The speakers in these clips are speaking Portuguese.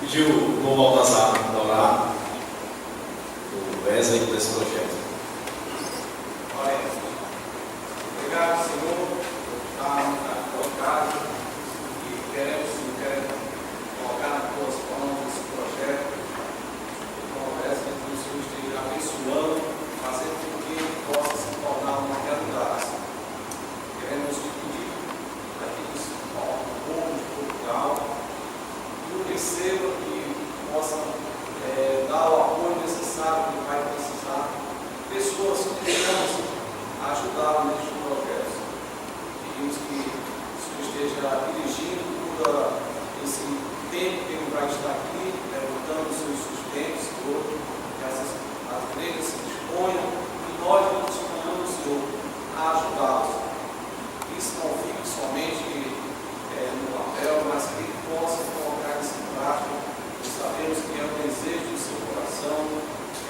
Pediu o novo Baltazar para orar, o Wesley, desse projeto. Olha, obrigado, Senhor, por estar na tua casa e queremos colocar nas tuas mãos esse projeto. Então, Wesley, que o Senhor esteja abençoando, fazendo com que ele possa se tornar uma realidade. Queremos te pedir aqui do povo de Portugal, receba e possa dar o apoio necessário que vai precisar, pessoas que possam ajudá-lo neste projeto. Pedimos que o Senhor esteja dirigindo todo esse tempo que ele vai estar aqui, levantando os seus sustentos, Senhor, que as igrejas se disponham e nós nos disponhamos, Senhor, a ajudá-los. Isso não fique somente no papel, mas que ele possa colocar isso em prática. Sabemos que é o desejo do seu coração,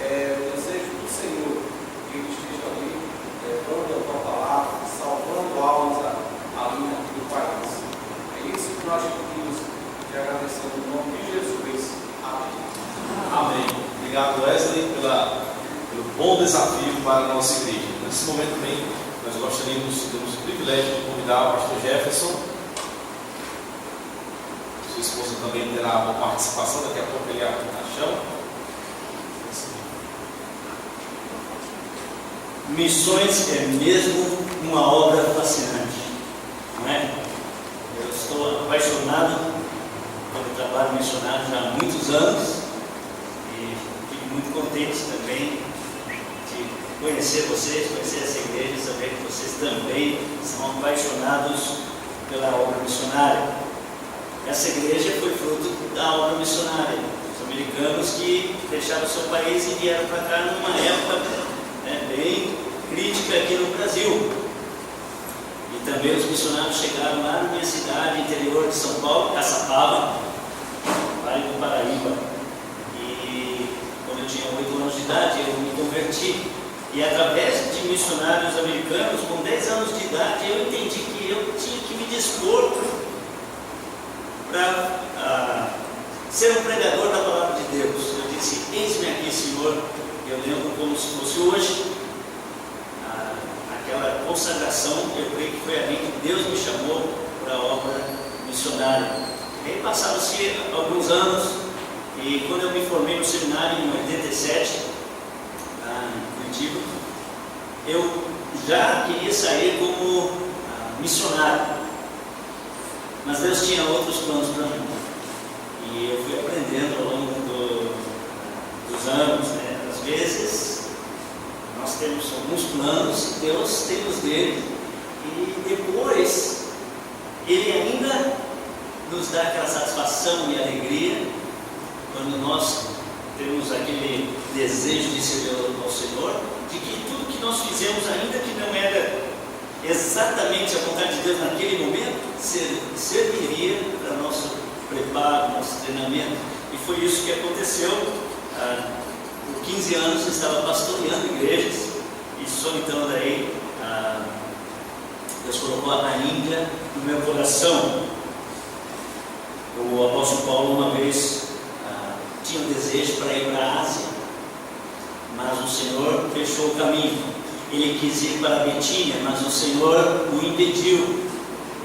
é o desejo do Senhor, que ele esteja ali, levando a tua palavra, salvando almas ali no país. É isso que nós pedimos e agradecemos no nome de Jesus. Amém. Amém. Obrigado, Wesley, pelo bom desafio para a nossa igreja. Nesse momento também, nós gostaríamos, temos o privilégio de convidar o pastor Jefferson. Sua esposa também terá uma participação, daqui a pouco ele abre na chão. Missões é mesmo uma obra fascinante, não é? Eu estou apaixonado pelo trabalho missionário já há muitos anos e fico muito contente também de conhecer vocês, conhecer essa igreja, saber que vocês também são apaixonados pela obra missionária. Essa igreja foi fruto da obra missionária. Os americanos que deixaram o seu país e vieram para cá numa época bem crítica aqui no Brasil. E também os missionários chegaram lá na minha cidade, interior de São Paulo, Caçapava, Vale do Paraíba. E quando eu tinha 8 anos de idade, eu me converti. E através de missionários americanos, com 10 anos de idade, eu entendi que eu tinha que me dispor para ser um pregador da palavra de Deus. Eu disse: eis-me aqui, Senhor. Eu lembro como se fosse hoje, aquela consagração. Eu creio que foi ali que Deus me chamou para a obra missionária. E aí passaram-se alguns anos, e quando eu me formei no seminário em 87, em Curitiba, eu já queria sair como missionário. Mas Deus tinha outros planos para mim. E eu fui aprendendo ao longo dos anos, né? Às vezes, nós temos alguns planos, Deus tem os dele. E depois, Ele ainda nos dá aquela satisfação e alegria, quando nós temos aquele desejo de servir ao Senhor, de que tudo que nós fizemos, ainda que não era exatamente a vontade de Deus naquele momento, serviria para nosso preparo, nosso treinamento. E foi isso que aconteceu. Por 15 anos eu estava pastoreando igrejas, e só então daí Deus colocou a Índia no meu coração. O apóstolo Paulo uma vez tinha um desejo para ir para a Ásia, mas o Senhor fechou o caminho. Ele quis ir para a Betínia, mas o Senhor o impediu.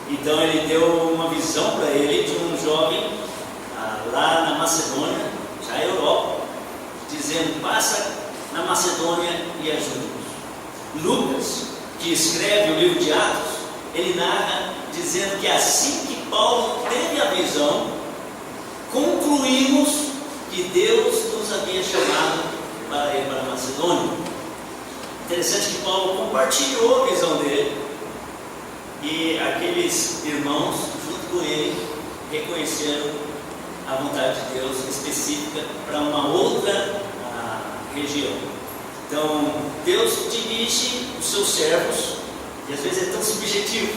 Então ele deu uma visão para ele de um jovem lá na Macedônia, já Europa, dizendo: passa na Macedônia e ajuda-nos. Lucas, que escreve o livro de Atos, ele narra dizendo que assim que Paulo teve a visão, concluímos que Deus nos havia chamado para ir para a Macedônia. Interessante que Paulo compartilhou a visão dele, e aqueles irmãos, junto com ele, reconheceram a vontade de Deus específica para uma outra região. Então, Deus dirige os seus servos, e às vezes é tão subjetivo.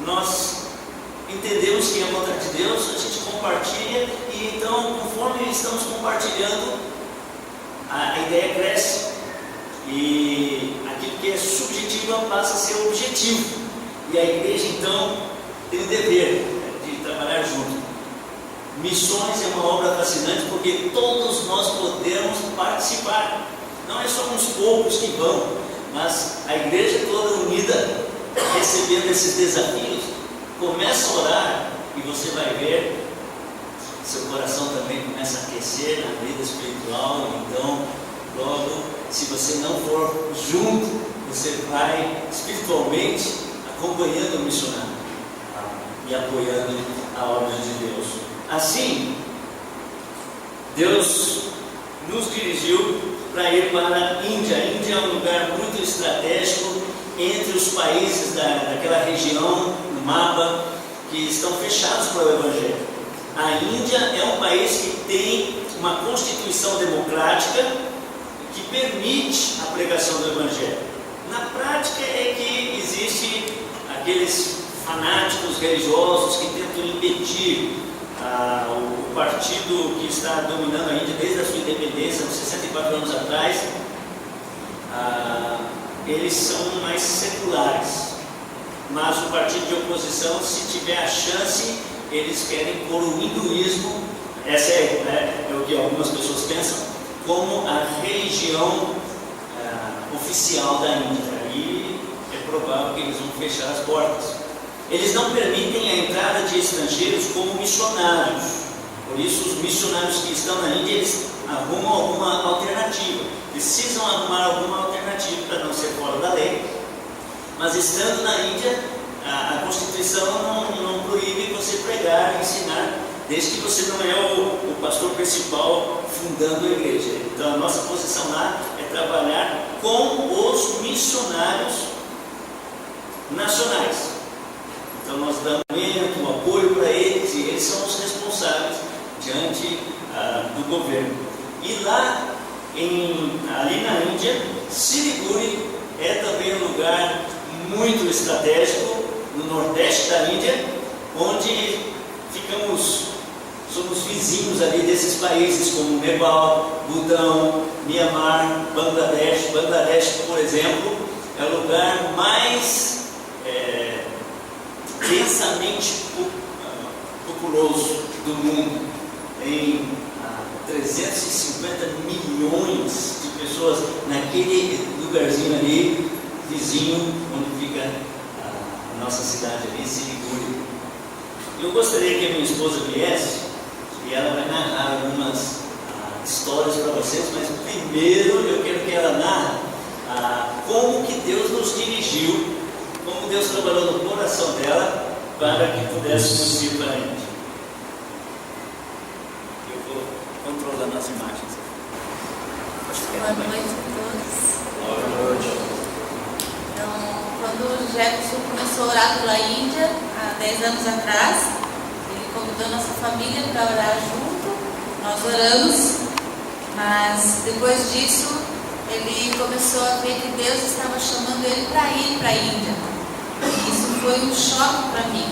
Nós entendemos que é a vontade de Deus, a gente compartilha, e então, conforme estamos compartilhando, a ideia cresce, e aquilo que é subjetivo passa a ser objetivo. E a igreja então tem o dever de trabalhar junto. Missões é uma obra fascinante porque todos nós podemos participar. Não é só uns poucos que vão, mas a igreja toda unida, recebendo esses desafios. Começa a orar e você vai ver, seu coração também começa a aquecer na vida espiritual. Então, logo, se você não for junto, você vai espiritualmente acompanhando o missionário e apoiando a obra de Deus. Assim, Deus nos dirigiu para ir para a Índia. A Índia é um lugar muito estratégico entre os países daquela região, no mapa, que estão fechados para o Evangelho. A Índia é um país que tem uma constituição democrática que permite a pregação do Evangelho. Na prática é que existe aqueles fanáticos religiosos que tentam impedir o partido que está dominando a Índia desde a sua independência, uns 64 anos atrás. Eles são mais seculares, mas o partido de oposição, se tiver a chance, eles querem pôr o hinduísmo, essa é o que algumas pessoas pensam, como a religião oficial da Índia. E é provável que eles vão fechar as portas. Eles não permitem a entrada de estrangeiros como missionários. Por isso, os missionários que estão na Índia, eles arrumam alguma alternativa. Precisam arrumar alguma alternativa para não ser fora da lei. Mas estando na Índia, a Constituição não proíbe você pregar e ensinar, desde que você não é o pastor principal fundando a igreja. Então, a nossa posição lá é trabalhar com os missionários nacionais. Então nós damos o apoio para eles e eles são os responsáveis diante do governo. E lá, ali na Índia, Siliguri é também um lugar muito estratégico, no nordeste da Índia, onde somos vizinhos ali desses países como Nepal, Butão, Myanmar, Bangladesh. Bangladesh, por exemplo, é o lugar mais densamente populoso do mundo. Tem 350 milhões de pessoas naquele lugarzinho ali, vizinho, onde fica a nossa cidade ali, Siliguri. Eu gostaria que a minha esposa viesse e ela vai narrar algumas histórias para vocês, mas primeiro eu quero que ela narre como que Deus nos dirigiu, como Deus trabalhou no coração dela para que pudéssemos ir para a Índia. Eu vou controlando as imagens. Boa noite a todos. Boa noite. Então, quando o Jefferson começou a orar pela Índia, há 10 anos atrás, ele convidou nossa família para orar junto. Nós oramos, mas depois disso, ele começou a ver que Deus estava chamando ele para ir para a Índia. E isso foi um choque para mim.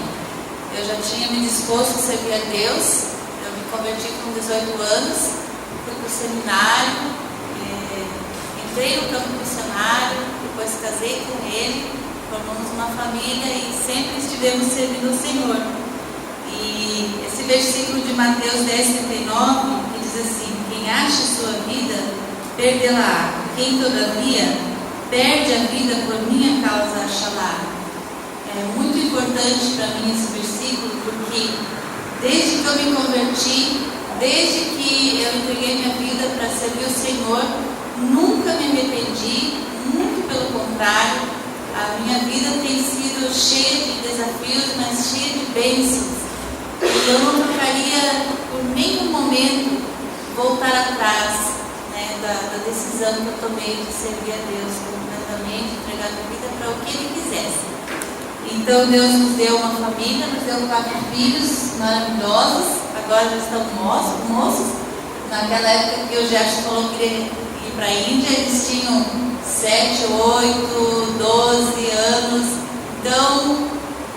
Eu já tinha me disposto a servir a Deus. Eu me converti com 18 anos, fui para o seminário, entrei no campo missionário, depois casei com ele, formamos uma família e sempre estivemos servindo o Senhor. E esse versículo de Mateus 10:39, que diz assim: quem acha sua vida, perdê-la-á. Quem todavia perde a vida por minha causa, achará. É muito importante para mim esse versículo, porque desde que eu me converti, desde que eu entreguei minha vida para servir o Senhor, nunca me arrependi, muito pelo contrário. A minha vida tem sido cheia de desafios, mas cheia de bênçãos. E eu não trocaria por nenhum momento voltar atrás, né, da decisão que eu tomei de servir a Deus completamente, entregar minha vida para o que Ele quisesse. Então Deus nos deu uma família, nos deu 4 filhos maravilhosos, agora já estão moços. Naquela época que o Jefferson falou que queria ir para a Índia, eles tinham 7, 8, 12 anos, então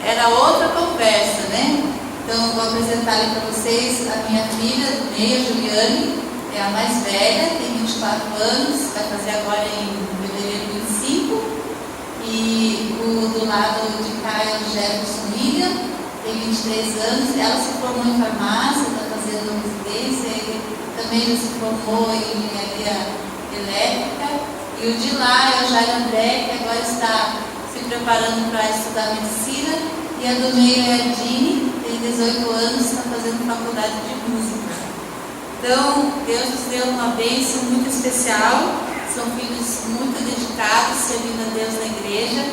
era outra conversa, né? Então vou apresentar ali para vocês a minha filha, Neia Juliane, é a mais velha, tem 24 anos, vai fazer agora em fevereiro 25. E o do lado de cá é o Jefferson William, tem 23 anos, ela se formou em farmácia, está também já se formou em engenharia elétrica. E o de lá é o Jair André, que agora está se preparando para estudar medicina. E a do meio é a Dini, tem 18 anos, está fazendo faculdade de música. Então, Deus nos deu uma bênção muito especial. São filhos muito dedicados, servindo a Deus na igreja.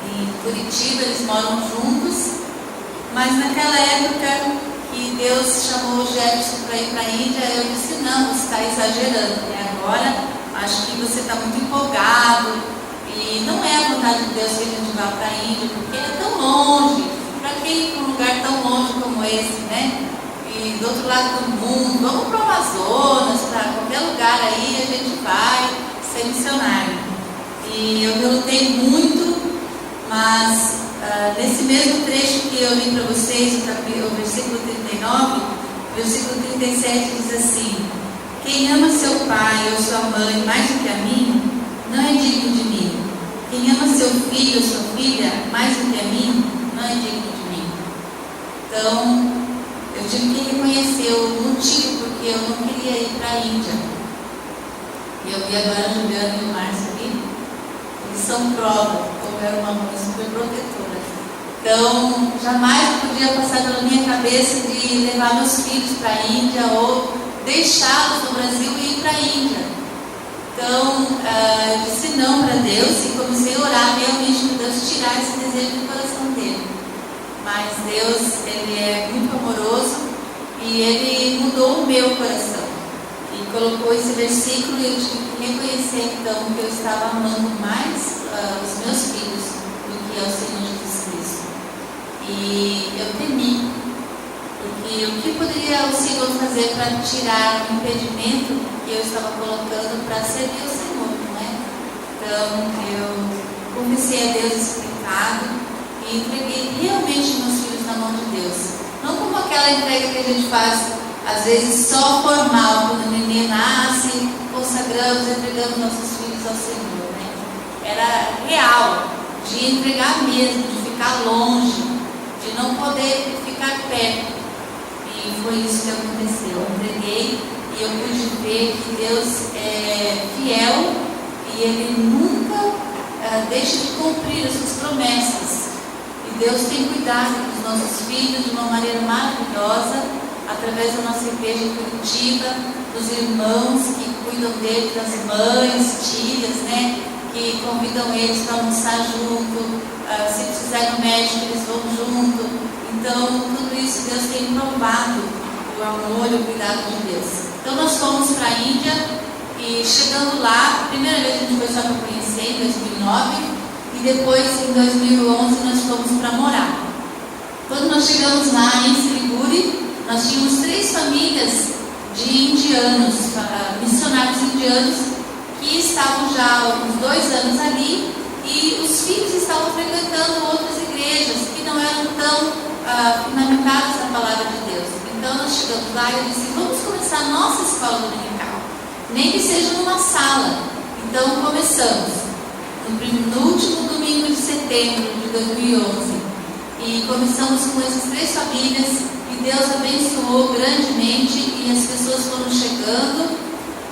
Em Curitiba, eles moram juntos. Mas naquela época que Deus chamou o Jefferson para ir para a Índia, eu disse: não, você está exagerando. E agora, acho que você está muito empolgado. E não é a vontade de Deus que a gente vá para a Índia, porque é tão longe. Para que ir para um lugar tão longe como esse, né? E do outro lado do mundo, vamos para o Amazonas, para qualquer lugar aí, a gente vai ser missionário. E eu relutei muito, mas nesse mesmo trecho que eu li para vocês, o versículo 39, o versículo 37 diz assim: quem ama seu pai ou sua mãe mais do que a mim, não é digno de mim. Quem ama seu filho ou sua filha mais do que a mim, não é digno de mim. Então, eu tive que reconhecer o motivo porque eu não queria ir para a Índia. E eu vi agora a Juliana e o Márcio ali, eles são prova, como era uma mãe super protetora. Então, jamais podia passar pela minha cabeça de levar meus filhos para a Índia ou deixá-los no Brasil e ir para a Índia. Então, eu disse não para Deus e comecei a orar realmente para Deus tirar esse desejo do coração dele. Mas Deus, Ele é muito amoroso e Ele mudou o meu coração. E colocou esse versículo e eu tive que reconhecer então que eu estava amando mais os meus filhos do que ao Senhor Jesus Cristo. E eu temi, porque o que poderia o Senhor fazer para tirar o impedimento que eu estava colocando para servir o Senhor, não é? Então eu confessei a Deus esse pecado e entreguei realmente meus filhos na mão de Deus. Não como aquela entrega que a gente faz, às vezes só formal, quando o neném nasce, consagramos, entregamos nossos filhos ao Senhor, né? Era real, de entregar mesmo, de ficar longe, de não poder ficar perto. E foi isso que aconteceu. Eu entreguei e eu pude ver que Deus é fiel e Ele nunca deixa de cumprir as suas promessas. E Deus tem cuidado dos nossos filhos de uma maneira maravilhosa, através da nossa igreja em Curitiba, dos irmãos que cuidam deles, das mães, tias, né? Que convidam eles para almoçar junto, se precisar ir no médico, eles vão junto. Então, tudo isso Deus tem provado o amor e o cuidado de Deus. Então, nós fomos para a Índia e chegando lá, a primeira vez a gente foi só para conhecer, em 2009, e depois, em 2011, nós fomos para morar. Quando nós chegamos lá em Siliguri, nós tínhamos 3 famílias de indianos, missionários indianos, que estavam já há uns 2 anos ali, e os filhos estavam frequentando outras igrejas que não eram tão fundamentadas na palavra de Deus. Então nós chegamos lá e eu disse: vamos começar a nossa escola dominical, nem que seja numa sala. Então começamos no último domingo de setembro de 2011 e começamos com essas 3 famílias e Deus abençoou grandemente e as pessoas foram chegando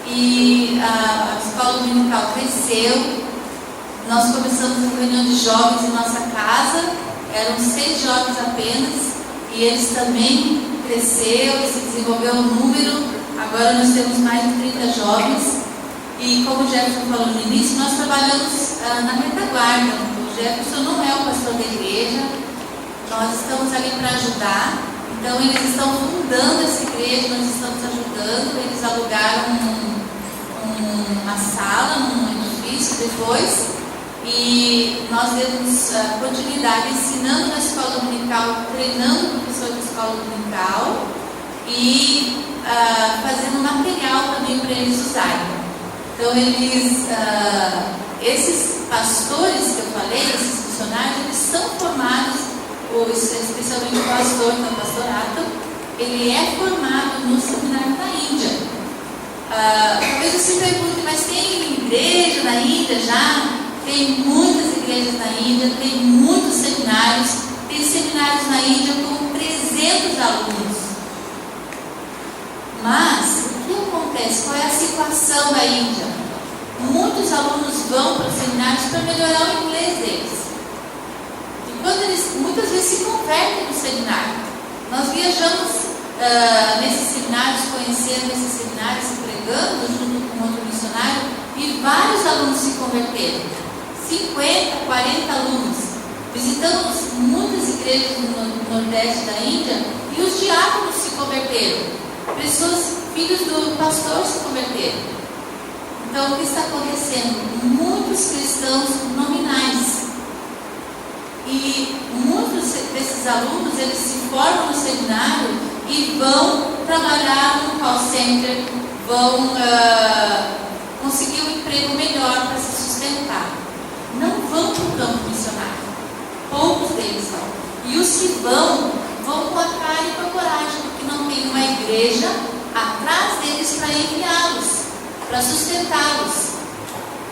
e a escola dominical cresceu. Nós começamos a reunião de jovens em nossa casa, eram 6 jovens apenas, e eles também cresceu e se desenvolveu um número. Agora nós temos mais de 30 jovens, e como o Jefferson falou no início, nós trabalhamos na retaguarda. O Jefferson não é o pastor da igreja, nós estamos ali para ajudar. Então eles estão fundando essa igreja, nós estamos ajudando. Eles alugaram uma sala, um edifício depois. E nós demos continuidade ensinando na escola dominical, treinando o professor da escola dominical e fazendo material também para eles usarem. Então esses pastores que eu falei, esses missionários, eles são formados, especialmente o pastor, que é o pastorato, ele é formado no seminário da Índia. Talvez você se pergunte, mas tem igreja na Índia já? Tem muitas igrejas na Índia, tem muitos seminários, tem seminários na Índia com 300 alunos. Mas mulheres, qual é a situação da Índia? Muitos alunos vão para os seminários para melhorar o inglês deles. E quando eles muitas vezes se convertem no seminário. Nós viajamos nesses seminários, conhecendo esses seminários, pregando junto com outro missionário, e vários alunos se converteram. 50, 40 alunos. Visitamos muitas igrejas no Nordeste da Índia e os diáconos se converteram. Pessoas, filhos do pastor, se converteram. Então, o que está acontecendo? Muitos cristãos nominais. E muitos desses alunos, eles se formam no seminário e vão trabalhar no call center, vão conseguir um emprego melhor para se sustentar. Não vão para o campo missionário. Poucos deles vão. E os que vão com a cara e com a coragem, porque não tem uma igreja atrás deles para enviá-los, para sustentá-los.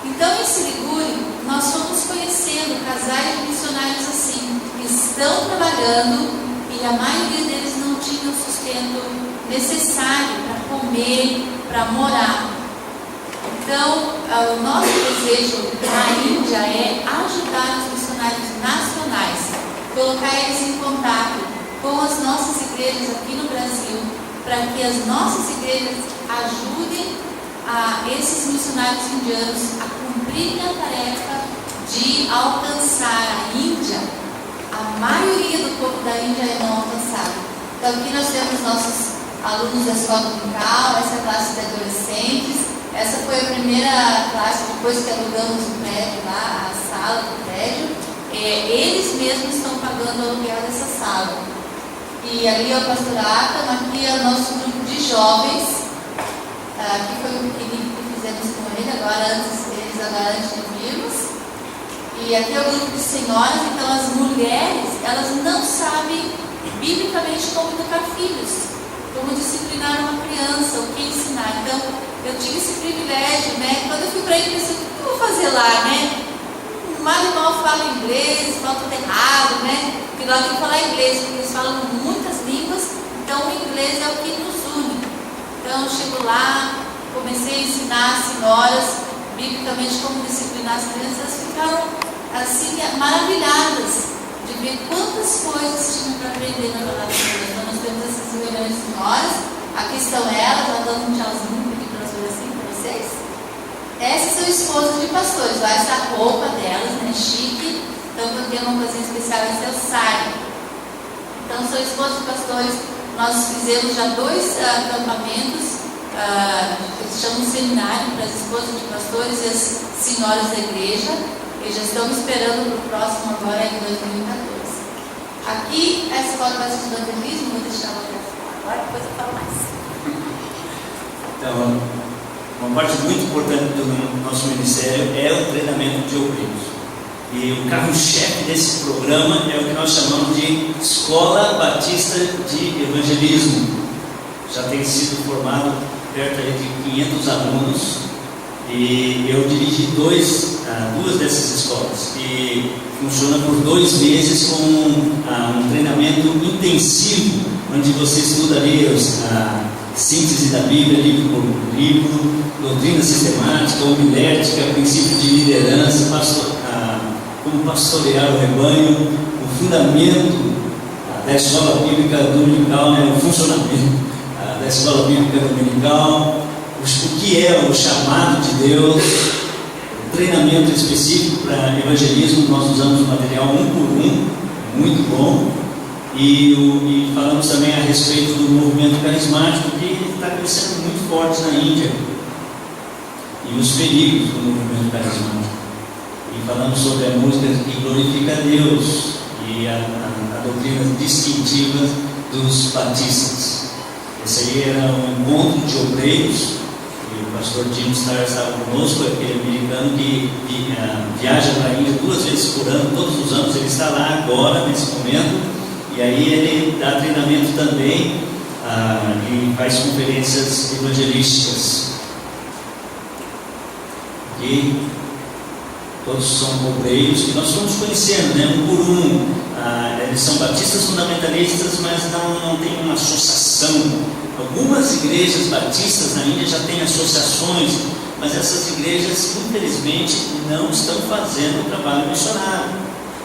Então, em Siliguri, nós fomos conhecendo casais de missionários assim, que estão trabalhando e a maioria deles não tinha o sustento necessário para comer, para morar. Então, o nosso desejo na Índia é ajudar os missionários nacionais, colocar eles em contato com as nossas igrejas aqui no Brasil, para que as nossas igrejas ajudem a esses missionários indianos a cumprirem a tarefa de alcançar a Índia. A maioria do povo da Índia é não alcançado. Então, aqui nós temos nossos alunos da escola dominical, essa é a classe de adolescentes. Essa foi a primeira classe, depois que alugamos o prédio lá, a sala do prédio. Eles mesmos estão pagando o aluguel dessa sala. E ali é o pastor Atam, aqui é o nosso grupo de jovens. Aqui foi o pequenininho que fizemos com ele, agora antes de virmos. E aqui é o grupo de senhoras. Então as mulheres, elas não sabem biblicamente como educar filhos, como disciplinar uma criança, o que ensinar. Então eu tive esse privilégio, né? Quando eu fui para aí, eu pensei, o que eu vou fazer lá, né? Mal e mal fala inglês, fala tudo errado, né? Porque lá tem que falar inglês, porque eles falam muitas línguas, então o inglês é o que nos une. Então eu chego lá, comecei a ensinar as senhoras biblicamente como disciplinar as crianças, elas ficaram assim maravilhadas de ver quantas coisas tinham para aprender na palavra de Deus. Então nós temos essas reuniões de senhoras, aqui estão elas, já dando um tchauzinho aqui para assim para vocês. Essas são esposas de pastores, lá está a roupa delas, né, chique. Então eu tenho uma coisa especial, esse é o sari. Então são esposas de pastores. Nós fizemos já 2 acampamentos, eles chamam de seminário para as esposas de pastores e as senhoras da igreja, e já estamos esperando para o próximo agora em 2014. Aqui a escola vai de evangelismo, vou deixar agora, depois eu falo mais. Então, uma parte muito importante do nosso ministério é o treinamento de obreiros. E o carro-chefe desse programa é o que nós chamamos de Escola Batista de Evangelismo. Já tem sido formado perto de 500 alunos e eu dirigi 2 dessas escolas, que funciona por 2 meses com um treinamento intensivo, onde você estuda ali a síntese da Bíblia, livro por livro, doutrina sistemática, homilética, princípio de liderança, como pastorear o rebanho, o fundamento da escola bíblica dominical, né, o funcionamento da escola bíblica dominical, o que é o chamado de Deus, o treinamento específico para evangelismo. Nós usamos o material 1 por 1, muito bom, e falamos também a respeito do movimento carismático, que está crescendo muito forte na Índia, e os perigos do movimento carismático. E falamos sobre a música que glorifica a Deus e a doutrina distintiva dos batistas. Esse aí era um encontro de obreiros, e o pastor Jim Starr estava conosco, aquele americano que viaja para a Índia 2 vezes por ano, todos os anos. Ele está lá agora, nesse momento, e aí ele dá treinamento também e faz conferências evangelísticas. E todos são obreiros, que nós fomos conhecendo, né, um por um. Eles são batistas fundamentalistas, mas não tem uma associação. Algumas igrejas batistas na Índia já têm associações, mas essas igrejas, infelizmente, não estão fazendo o trabalho missionário.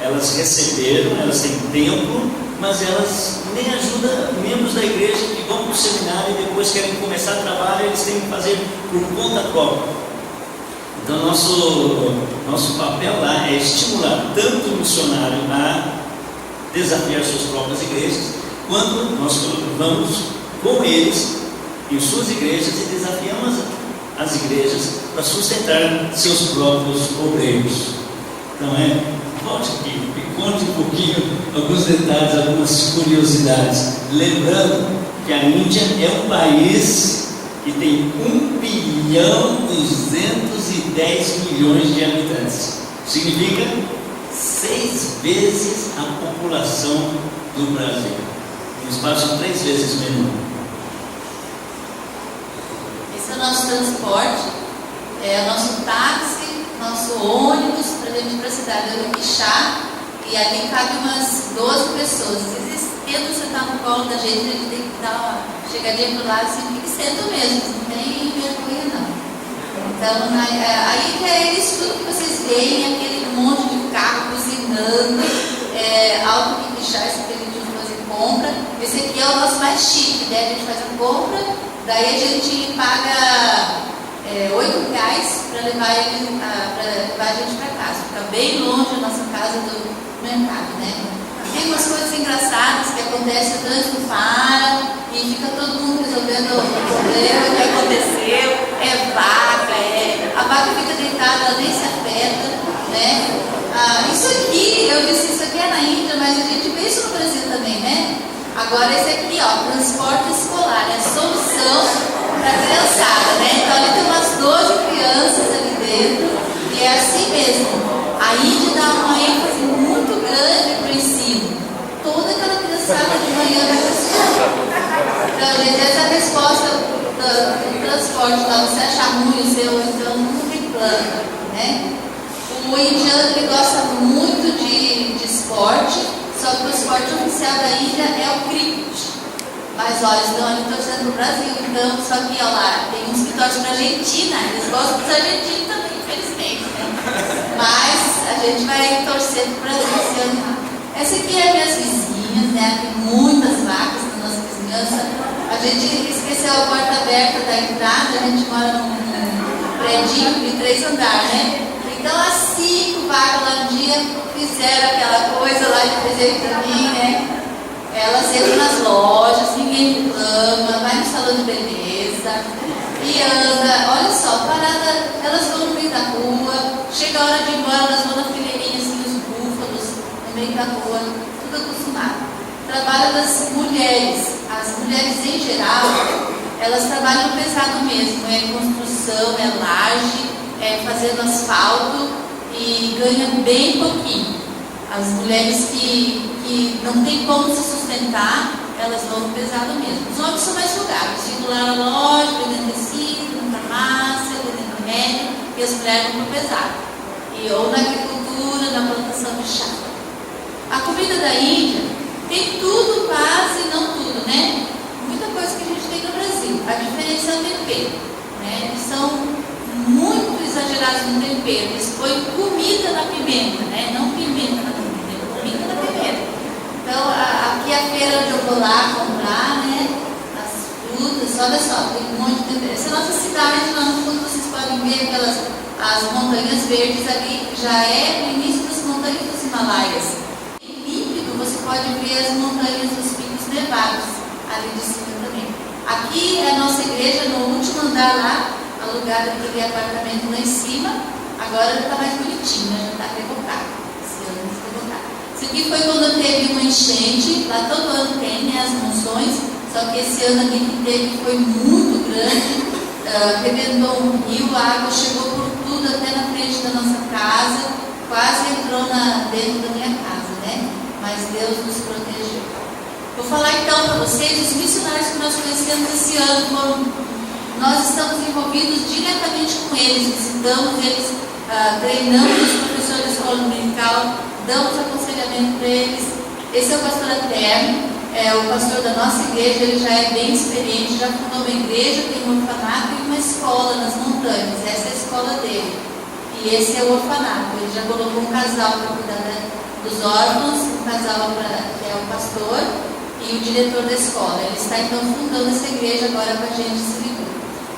Elas receberam, elas têm templo, mas elas nem ajudam membros da igreja que vão para o seminário e depois querem começar o trabalho, eles têm que fazer por conta própria. Então, nosso papel lá é estimular tanto o missionário a desafiar suas próprias igrejas, quanto nós vamos com eles em suas igrejas e desafiamos as igrejas para sustentar seus próprios obreiros. Então, volte aqui e conte um pouquinho, alguns detalhes, algumas curiosidades. Lembrando que a Índia é um país que tem 1.210.000.000 de habitantes. Significa 6 vezes a população do Brasil. Um espaço 3 vezes menor. Esse é o nosso transporte, é o nosso táxi, nosso ônibus para a gente ir para a cidade. Eu no Quixá, e ali cabe umas 12 pessoas. Se eles tentam sentar no colo da gente, a gente tem que dar uma chegadinha para o lado, assim, que sentam mesmo, não tem vergonha não. Então, aí que é isso tudo que vocês veem, aquele monte de carro buzinando, alto que Quixá, esse que a gente usa fazer compra. Esse aqui é o nosso mais chique, né? A gente faz a compra, daí a gente paga R$8 para levar a gente para casa. Fica bem longe a nossa casa do mercado, né? Tem umas coisas engraçadas que acontecem, o trânsito para e fica todo mundo resolvendo o problema que aconteceu. A vaca fica deitada, ela nem se afeta, né? Isso aqui, eu disse, isso aqui é na Índia, mas a gente vê isso no Brasil também, né? Agora esse aqui, ó, transporte escolar, é a solução para a criançada, né? Então ali tem umas 12 crianças ali dentro e é assim mesmo. A Índia dá uma ênfase muito grande para o ensino. Toda aquela criançada de manhã vai para a escola. Então, gente, essa é a resposta do transporte lá. Você achar ruim o seu, então não reclama, né? O indiano ele gosta muito de esporte, só que o esporte oficial da Índia é o cricket. Mas olha, estão ali torcendo para o Brasil, então, só que olha lá, tem uns que torcem para a Argentina, eles gostam dos argentinos também, infelizmente, né? Mas a gente vai torcer para o Brasil esse ano. Essa aqui é minhas vizinhas, né? Tem muitas vacas na nossa vizinhança. A gente esqueceu a porta aberta da entrada, a gente mora num prédio de 3 andares, né? Então as 5 vacas lá um dia fizeram aquela coisa lá de presente para mim, né? Elas entram nas lojas, ninguém reclama, vai no salão de beleza e anda, olha só, parada, elas vão no meio da rua, chega a hora de ir embora, elas vão na fileirinha assim, os búfalos, no meio da rua, tudo acostumado. Trabalho das mulheres, as mulheres em geral, elas trabalham pesado mesmo, é construção, é laje, é fazendo asfalto e ganham bem pouquinho. As mulheres que não tem como se sustentar, elas vão pesado mesmo. Os homens são mais folgados, ficam lá na loja, vendendo tecido, na farmácia, vendendo remédio, e as mulheres vão pesado. Ou na agricultura, na plantação de chá. A comida da Índia tem tudo, quase não tudo, né? Muita coisa que a gente tem no Brasil. A diferença é o tempero, né? Eles são muito exagerados no tempero. Eles põem comida na pimenta, né? Não pimenta na comida, comida na pimenta. Então, aqui é a feira onde eu vou lá comprar, né? As frutas, olha só, tem um monte de tempero. Essa é a nossa cidade, lá no fundo vocês podem ver as montanhas verdes ali, já é o início das montanhas dos Himalaias. Límpido, você pode ver as montanhas dos picos nevados, ali de cima também. Aqui é a nossa igreja, no último andar lá, alugado aquele apartamento lá em cima, agora já está mais bonitinho, né? Já está rebocado. Esse ano está rebocado. Isso aqui foi quando teve uma enchente, lá todo ano tem, né, as monções, só que esse ano aqui que teve foi muito grande, rebentou um rio, a água chegou por tudo até na frente da nossa casa, quase entrou dentro da minha casa, né? Mas Deus nos protegeu. Vou falar então para vocês os missionários que nós conhecemos esse ano. Nós estamos envolvidos diretamente com eles, visitamos eles treinamos os professores da escola dominical, damos aconselhamento para eles. Esse é o pastor Eterno, é o pastor da nossa igreja, ele já é bem experiente, já fundou uma igreja, tem um orfanato e uma escola nas montanhas, essa é a escola dele. E esse é o orfanato, ele já colocou um casal para cuidar dos órfãos, um casal que é o pastor e o diretor da escola. Ele está então fundando essa igreja agora com a gente em Siriguá.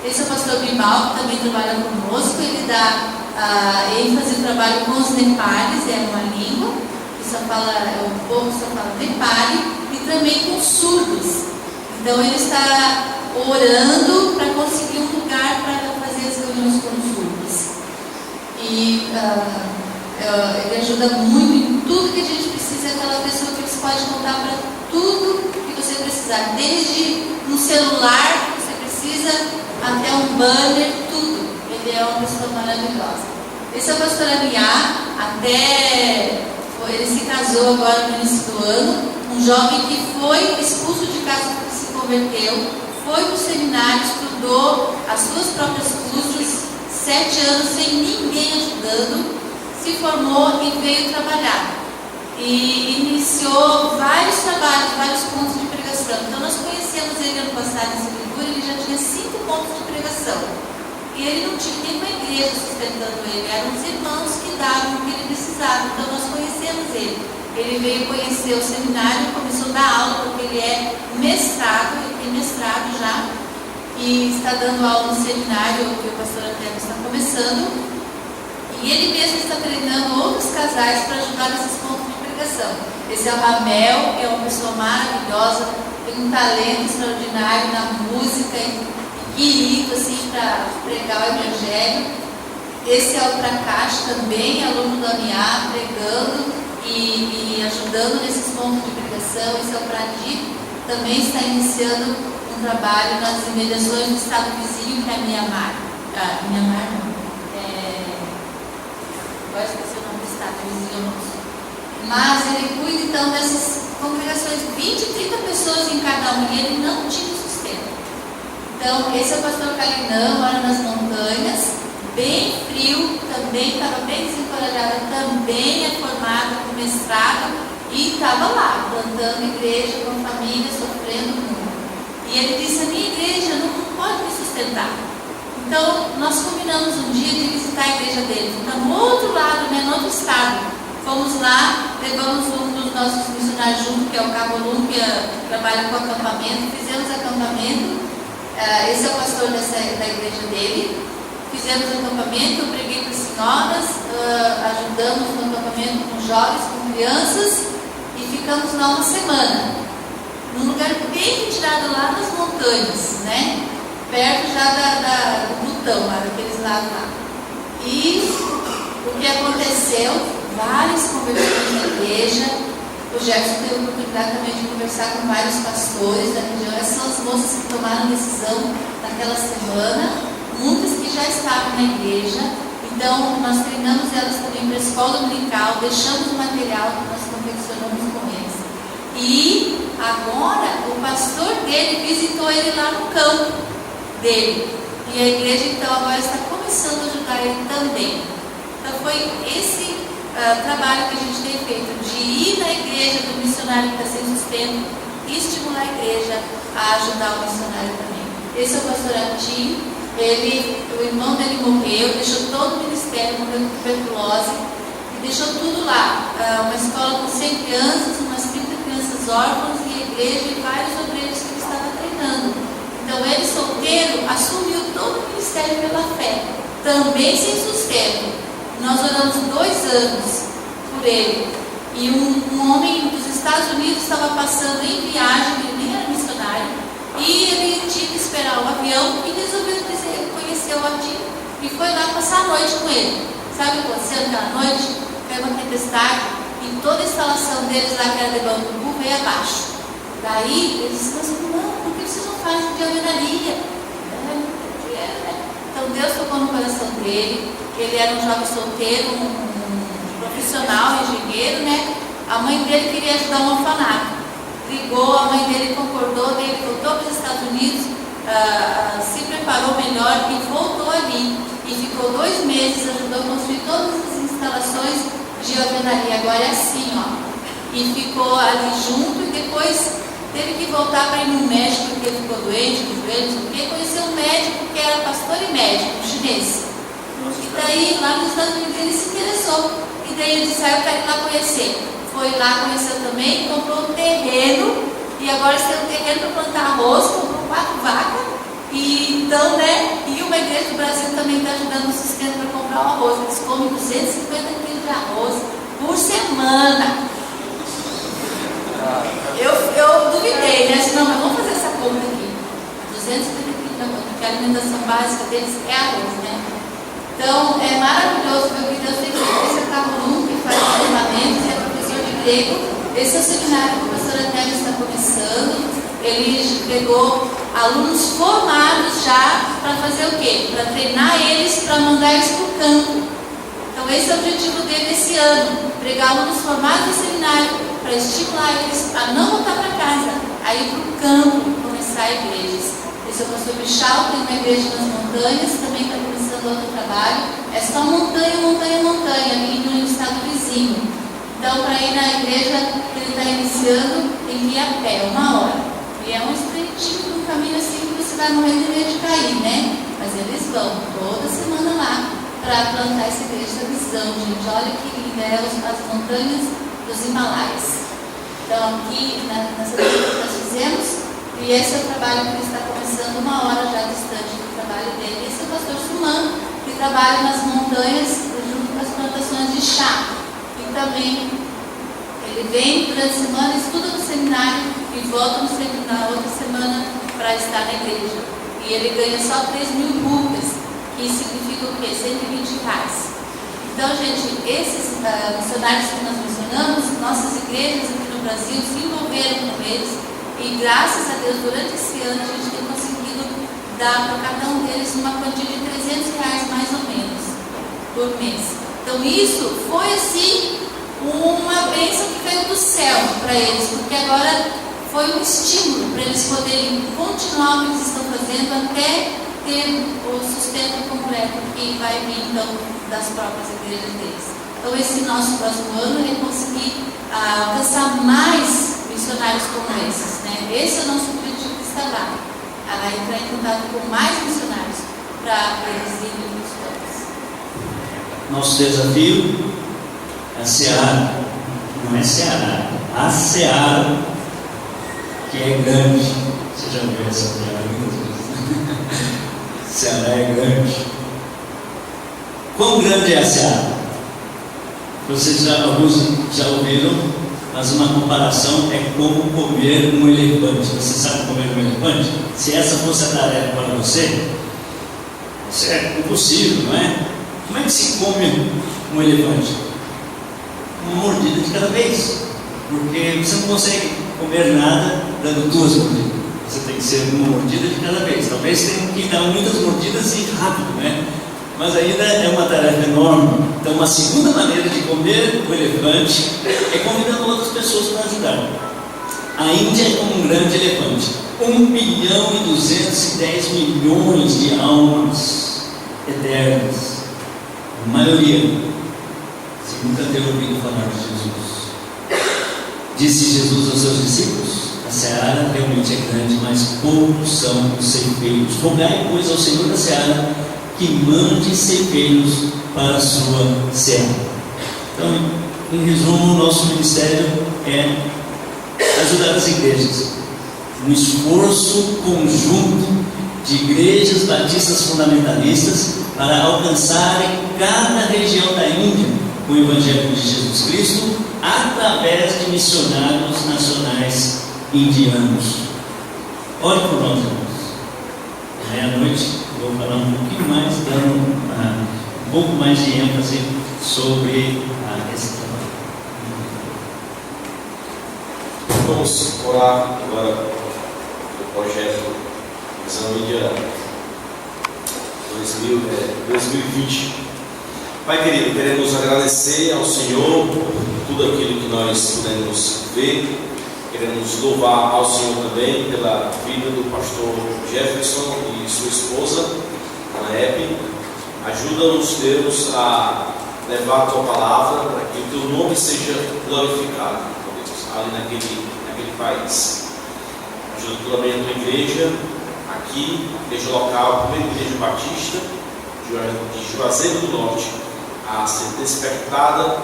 Esse é o pastor Bimal, que também trabalha conosco, ele dá ênfase no trabalho com os Nepalis, é uma língua, que só fala, o povo só fala Nepali, e também com surdos. Então ele está orando para conseguir um lugar para fazer as reuniões com os surdos. E ele ajuda muito em tudo que a gente precisa, aquela pessoa que você pode contar para tudo que você precisar, desde um celular que você precisa até um banner, tudo. Ele é uma pessoa maravilhosa. Esse é o pastor Amiá, ele se casou agora no início do ano, um jovem que foi expulso de casa porque se converteu, foi para o seminário, estudou as suas próprias custas, 7 anos sem ninguém ajudando, se formou e veio trabalhar. E iniciou vários trabalhos, vários pontos de pregação. Então nós conhecemos ele ano passado em Siriguá, ele já tinha 5 pontos de pregação. E ele não tinha nenhuma igreja sustentando ele, eram os irmãos que davam o que ele precisava. Então nós conhecemos ele. Ele veio conhecer o seminário, começou a dar aula, porque ele é mestrado, ele tem mestrado já, e está dando aula no seminário que o pastor Antônio está começando. E ele mesmo está treinando outros casais para ajudar nesses pontos de pregação. Esse é o Ramel, que é uma pessoa maravilhosa, tem um talento extraordinário na música, querido assim, para pregar o evangelho. Esse é o Prakash, também aluno do AMIA, pregando e ajudando nesses pontos de pregação. Esse é o Pradip, também está iniciando um trabalho nas imediações do estado vizinho, que é Myanmar. Myanmar não. Agora esqueci o nome do estado vizinho nosso. Mas ele cuida então dessas congregações, 20, 30 pessoas em cada um, e ele não tinha sustento. Então, esse é o pastor Calinão, mora nas montanhas, bem frio, também estava bem desencorajado, também é formado com mestrado e estava lá, plantando igreja com família, sofrendo muito. E ele disse: a minha igreja não pode me sustentar. Então, nós combinamos um dia de visitar a igreja dele, fica no outro lado, né, no outro estado. Fomos lá, levamos um dos nossos missionários junto, que é o Cabo Olúmpia, que trabalha com acampamento, fizemos acampamento. Esse é o pastor da igreja dele. Fizemos acampamento, eu preguei para senhoras, ajudamos no acampamento com jovens, com crianças, e ficamos lá uma semana, num lugar bem retirado lá nas montanhas, né? Perto já do Butão, lá daqueles lados lá. E o que aconteceu? Várias conversões na igreja. O Jefferson teve a oportunidade também de conversar com vários pastores da região. Essas são as moças que tomaram decisão naquela semana, muitas que já estavam na igreja. Então, nós treinamos elas também para a escola dominical, deixamos o material que nós confeccionamos com eles. E agora, o pastor dele visitou ele lá no campo dele. E a igreja, então, agora está começando a ajudar ele também. Então, foi esse trabalho que a gente tem feito, de ir na igreja do missionário que está sem sustento e estimular a igreja a ajudar o missionário também. Esse é o pastor Atim, o irmão dele morreu, deixou todo o ministério, morreu com tuberculose, e deixou tudo lá, uma escola com 100 crianças, umas 30 crianças órfãs, e a igreja e vários obreiros que ele estava treinando. Então ele, solteiro, assumiu todo o ministério pela fé, também sem sustento. Nós oramos 2 anos por ele. E um homem dos Estados Unidos estava passando em viagem, ele nem era missionário, e ele tinha que esperar o avião e resolveu conhecer o Atim e foi lá passar a noite com ele. Sabe o que aconteceu naquela noite? Caiu uma tempestade e toda a instalação deles lá, que era de bambu, veio abaixo. Daí eles disseram: não, por que vocês não fazem de alvenaria? Então Deus tocou no coração dele. Ele era um jovem solteiro, um profissional, engenheiro, né? A mãe dele queria ajudar um orfanato. Ligou, a mãe dele concordou, ele voltou para os Estados Unidos, se preparou melhor e voltou ali. e ficou 2 meses, ajudou a construir todas as instalações de alvenaria. Agora é assim, ó. E ficou ali junto e depois teve que voltar para ir no médico porque ele ficou doente dos joelhos, porque conheceu um médico que era pastor e médico, um chinês. E daí lá nos Estados Unidos ele se interessou. E daí ele disse, eu quero ir lá conhecer. Foi lá, conheceu também, comprou um terreno. E agora você tem um terreno para plantar arroz, comprou 4 vacas. E então, né? E uma igreja do Brasil também está ajudando no sustento para comprar o arroz. Eles comem 250 quilos de arroz por semana. Eu duvidei, né? Disse, não, mas vamos fazer essa conta aqui. 250 quilos de arroz, porque a alimentação básica deles é arroz, né? Então, é maravilhoso ver o que Deus tem feito. Esse é o Carlos, que faz treinamentos, é professor de grego. Esse é o seminário que a pastora Tânia está começando. Ele pegou alunos formados já para fazer o quê? Para treinar eles, para mandar eles para o campo. Então, esse é o objetivo dele esse ano. Pregar alunos formados no seminário, para estimular eles a não voltar para casa, a ir para o campo, começar igrejas. Esse é o pastor Michal, tem uma igreja nas montanhas, também está começando outro trabalho. É só montanha, montanha, montanha, ali no estado vizinho. Então, para ir na igreja que ele está iniciando, tem que ir a pé, 1 hora. E é um estreitinho, um caminho assim que você vai morrer de medo de cair, né? Mas eles vão toda semana lá para plantar essa igreja da visão, gente. Olha que linda, é as montanhas dos Himalaias. Então, aqui nessa igreja que nós fizemos, e esse é o trabalho que ele está começando 1 hora já distante do trabalho dele. Esse é o pastor Suman, que trabalha nas montanhas junto com as plantações de chá. E também ele vem durante a semana, estuda no seminário e volta na outra semana para estar na igreja. E ele ganha só 3.000 rupias, que significa o quê? R$120. Então, gente, esses missionários que nós mencionamos, nossas igrejas aqui no Brasil se envolveram com eles. E graças a Deus, durante esse ano, a gente tem conseguido dar para cada um deles uma quantia de R$300 mais ou menos por mês. Então isso foi assim uma bênção que caiu do céu para eles, porque agora foi um estímulo para eles poderem continuar o que eles estão fazendo até ter o sustento completo que vai vir então das próprias igrejas deles. Então esse nosso próximo ano é conseguir alcançar mais missionários como esses, né? Esse é o nosso objetivo que está lá, entrar em contato com mais missionários para eles irem nos campos. Nosso desafio é a seara, não é Ceará, a seara, que é grande. Você já viu essa piada muitas vezes? Ceará é grande. Quão grande é a seara? Vocês alguns já ouviram, mas uma comparação é como comer um elefante. Você sabe comer um elefante? Se essa fosse a tarefa para você, isso é impossível, não é? Como é que se come um elefante? Uma mordida de cada vez, porque você não consegue comer nada dando 2 mordidas. Você tem que ser uma mordida de cada vez. Talvez tenha que dar muitas mordidas e rápido, né? Mas ainda é uma tarefa enorme. Então, uma segunda maneira de comer o elefante é convidando outras pessoas para ajudar. A Índia é como um grande elefante. 1.210.000.000 de almas eternas. A maioria, sem nunca ter ouvido falar de Jesus. Disse Jesus aos seus discípulos: a seara realmente é grande, mas poucos são os ceifeiros. Rogai, pois, ao Senhor da seara que mande ceifeiros para a sua seara. Então, em resumo, o nosso ministério é ajudar as igrejas no esforço conjunto de igrejas batistas fundamentalistas para alcançarem cada região da Índia com o Evangelho de Jesus Cristo através de missionários nacionais indianos. Ore por nós, irmãos. Meia-noite vou falar um pouquinho mais, dando um pouco mais de ênfase sobre esse trabalho. Vamos orar agora do projeto Visão Índia 2020. Pai querido, queremos agradecer ao Senhor por tudo aquilo que nós pudemos ver. Queremos louvar ao Senhor também pela vida do pastor Jefferson e sua esposa, Ana Epe. Ajuda-nos, Deus, a levar a Tua palavra para que o Teu nome seja glorificado, Deus, ali naquele país. Ajuda também a Tua igreja, aqui, igreja local, primeira igreja batista de Juazeiro do Norte, a ser despertada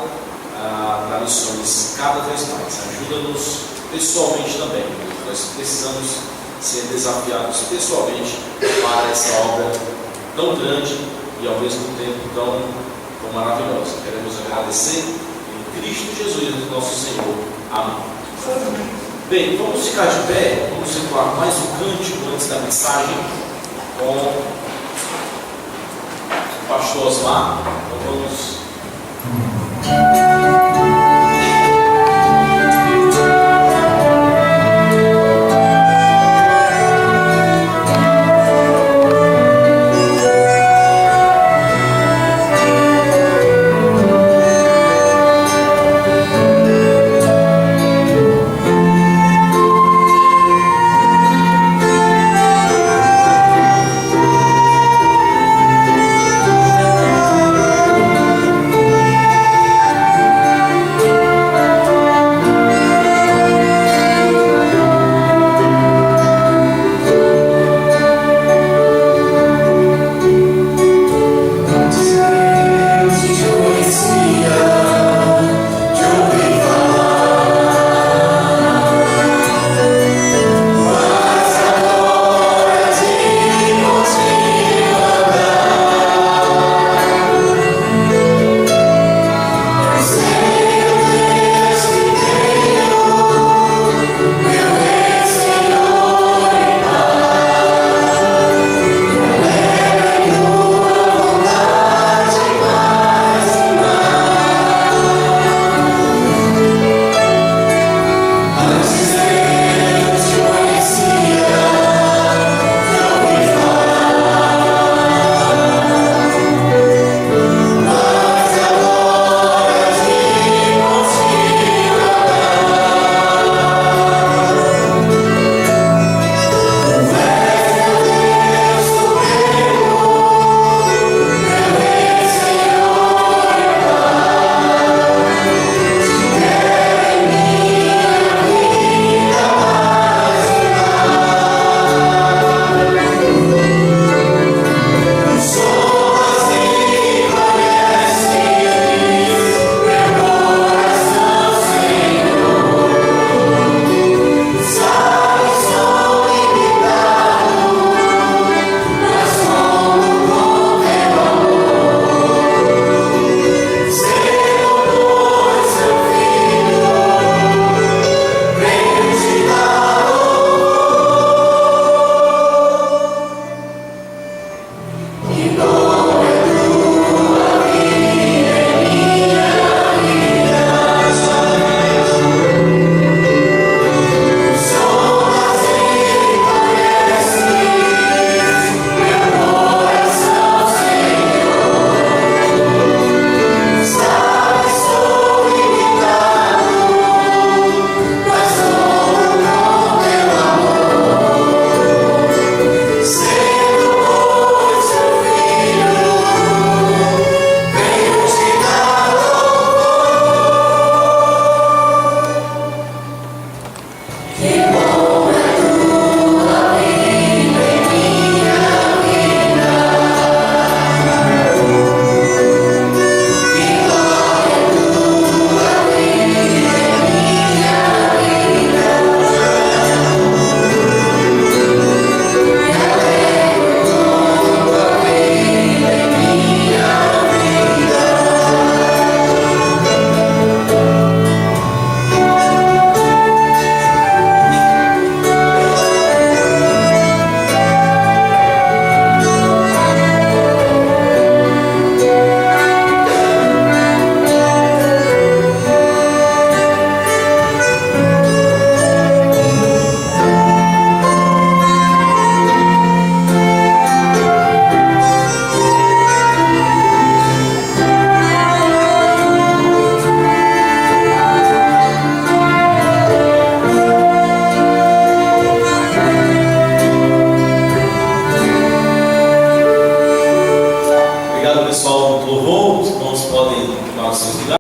para missões cada vez mais. Ajuda-nos pessoalmente também. Nós precisamos ser desafiados pessoalmente para essa obra tão grande e ao mesmo tempo tão maravilhosa. Queremos agradecer em Cristo Jesus, nosso Senhor. Amém. Bem, vamos ficar de pé, vamos entoar mais um cântico antes da mensagem com o pastor Osmar. Então vamos